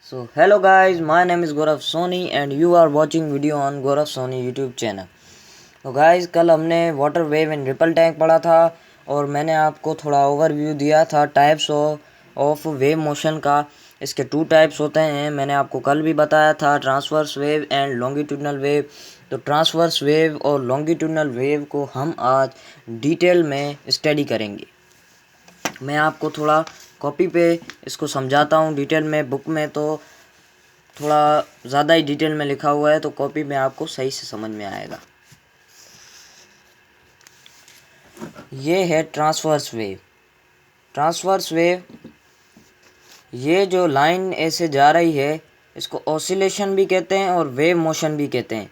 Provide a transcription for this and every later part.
So hello guys, my name is Gaurav Soni and you are watching video on Gaurav Soni YouTube channel. तो guys कल हमने water wave and ripple tank पढ़ा था और मैंने आपको थोड़ा ओवरव्यू दिया था टाइप्स ऑफ वेव मोशन का। इसके टू टाइप्स होते हैं, मैंने आपको कल भी बताया था, transverse wave and longitudinal wave. तो ट्रांसवर्स वेव और लॉन्गिट्यूडनल वेव को हम आज डिटेल में स्टडी करेंगे। मैं आपको थोड़ा कॉपी पे इसको समझाता हूँ डिटेल में, बुक में तो थोड़ा ज़्यादा ही डिटेल में लिखा हुआ है, तो कॉपी में आपको सही से समझ में आएगा। ये है ट्रांसवर्स वेव। ट्रांसवर्स वेव, ये जो लाइन ऐसे जा रही है इसको ऑसिलेशन भी कहते हैं और वेव मोशन भी कहते हैं।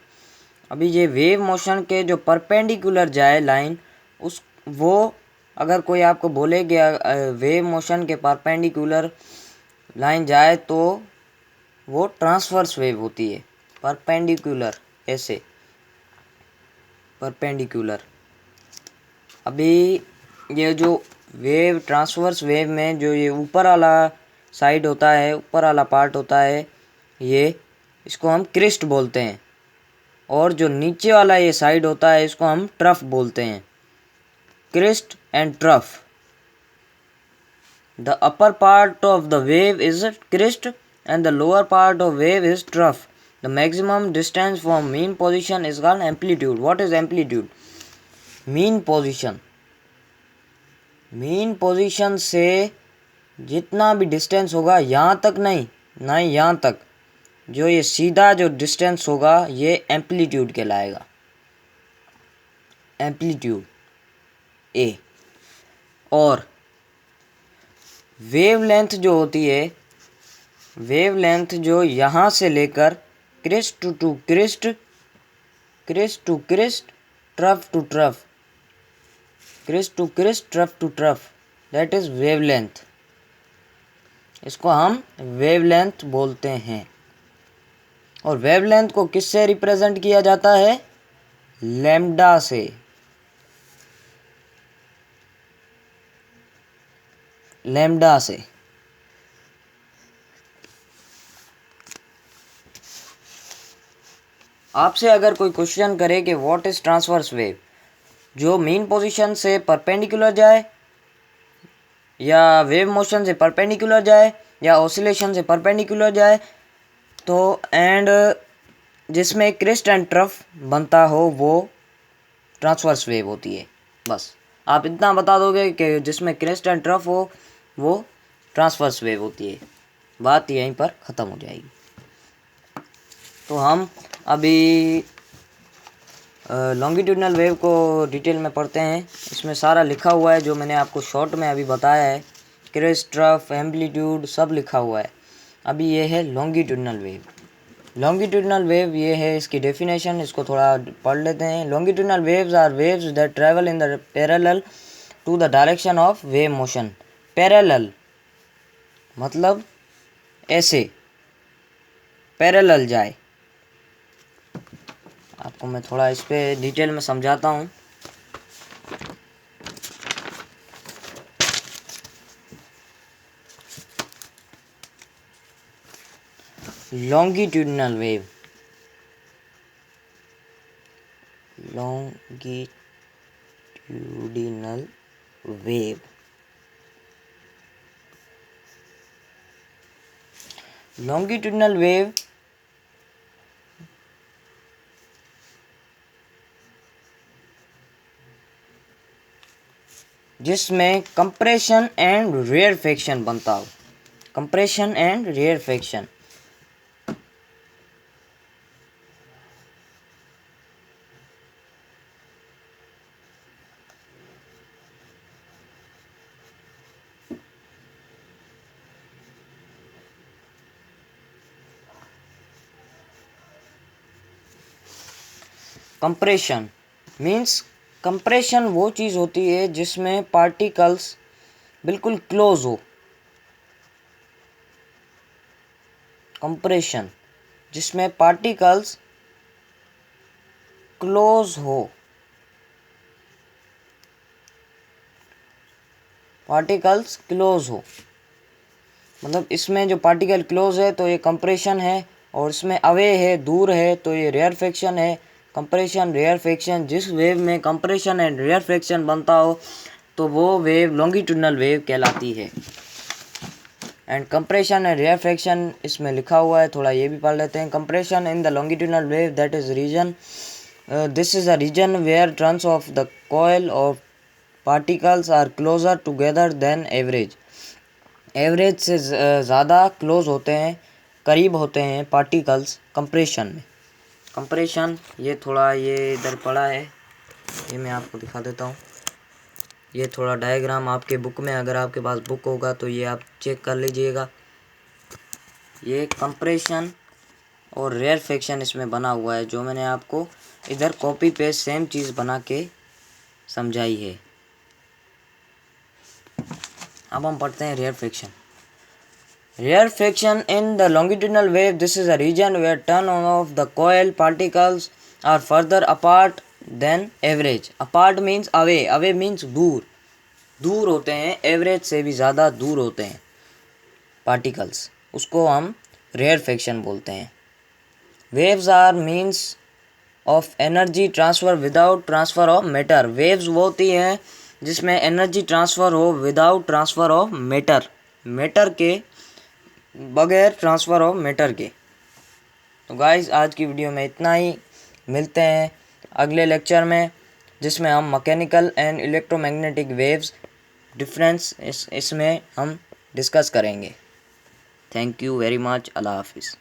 अभी ये वेव मोशन के जो परपेंडिकुलर जाए लाइन, उस वो अगर कोई आपको बोले कि वेव मोशन के परपेंडिकुलर लाइन जाए तो वो ट्रांसवर्स वेव होती है। परपेंडिकुलर, ऐसे परपेंडिकुलर। अभी ये जो वेव, ट्रांसवर्स वेव में जो ये ऊपर वाला साइड होता है, ऊपर वाला पार्ट होता है, ये इसको हम क्रिस्ट बोलते हैं, और जो नीचे वाला ये साइड होता है इसको हम ट्रफ बोलते हैं। Crest and trough. The upper part of the wave is crest and the lower part of wave is trough. The maximum distance from mean position is called amplitude. What is amplitude? Mean position. Mean position से जितना भी distance होगा, यहाँ तक नहीं, ना ही यहाँ तक, जो ये सीधा जो डिस्टेंस होगा ये एम्पलीट्यूड कहलाएगा। एम्पलीट्यूड ए। और वेवलेंथ जो होती है, वेवलेंथ जो यहाँ से लेकर crest to crest, crest to crest, trough to trough, crest to crest, trough to trough, that is wavelength. इसको हम वेवलेंथ बोलते हैं। और वेवलेंथ को किससे रिप्रेजेंट किया जाता है? लैम्डा से। लैम्डा से। आपसे अगर कोई क्वेश्चन करे कि व्हाट इज ट्रांसवर्स वेव, जो मीन पोजीशन से परपेंडिकुलर जाए, या वेव मोशन से परपेंडिकुलर जाए, या ऑसिलेशन से परपेंडिकुलर जाए, तो एंड जिसमें क्रिस्ट एंड ट्रफ बनता हो वो ट्रांसवर्स वेव होती है। बस आप इतना बता दोगे कि जिसमें क्रिस्ट एंड ट्रफ हो वो ट्रांसवर्स वेव होती है, बात यहीं पर ख़त्म हो जाएगी। तो हम अभी लॉन्गिट्यूडनल वेव को डिटेल में पढ़ते हैं। इसमें सारा लिखा हुआ है जो मैंने आपको शॉर्ट में अभी बताया है, क्रिस्ट, ट्रफ, एम्पलीट्यूड सब लिखा हुआ है। अभी ये है लॉन्गिट्यूडनल वेव। लॉन्गिट्यूडनल वेव ये है इसकी डेफिनेशन, इसको थोड़ा पढ़ लेते हैं। Longitudinal waves are waves that travel in the parallel to the direction of wave motion. Parallel मतलब ऐसे पैरेलल जाए। आपको मैं थोड़ा इस पे डिटेल में समझाता हूँ। Longitudinal wave, longitudinal wave, longitudinal wave जिसमें कंप्रेशन एंड रेयरफेक्शन बनता हो। Compression and rarefaction. Compression means, compression वो चीज़ होती है जिसमें पार्टिकल्स बिल्कुल क्लोज हो। कंप्रेशन जिसमें पार्टिकल्स क्लोज हो, पार्टिकल्स क्लोज हो। मतलब इसमें जो पार्टिकल क्लोज है तो ये कंप्रेशन है, और इसमें अवे है, दूर है, तो ये रेयरफेक्शन है। कंप्रेशन, रेयरफेक्शन, जिस वेव में कंप्रेशन एंड रेयरफेक्शन बनता हो तो वो वेव लॉन्गिट्यूडनल वेव कहलाती है। एंड कंप्रेशन एंड रेयरफेक्शन इसमें लिखा हुआ है, थोड़ा ये भी पढ़ लेते हैं। Compression in the longitudinal wave that is region, this is a region where turns of the coil of particles are closer together than average. Average से ज़्यादा क्लोज होते हैं, करीब होते हैं पार्टिकल्स कंप्रेशन में। कंप्रेशन ये थोड़ा ये इधर पड़ा है, ये मैं आपको दिखा देता हूँ। ये थोड़ा डायग्राम आपके बुक में, अगर आपके पास बुक होगा तो ये आप चेक कर लीजिएगा। ये कंप्रेशन और रेयरफेक्शन इसमें बना हुआ है, जो मैंने आपको इधर कॉपी पेस्ट सेम चीज़ बना के समझाई है। अब हम पढ़ते हैं rarefaction. Rarefaction in the longitudinal wave, this is a region where turn of the coil particles are further apart than average. Apart means away, away means दूर, दूर होते हैं, एवरेज से भी ज़्यादा दूर होते हैं पार्टिकल्स, उसको हम रेयरफेक्शन बोलते हैं। Waves are means of energy transfer without transfer of matter. Waves वो होती हैं जिसमें एनर्जी ट्रांसफ़र हो without transfer of matter, matter के बगैर ट्रांसफ़र ऑफ मैटर के। तो गाइस आज की वीडियो में इतना ही, मिलते हैं अगले लेक्चर में जिसमें हम mechanical and electromagnetic waves difference इसमें हम डिस्कस करेंगे। Thank you very much. अल्लाह हाफिज़।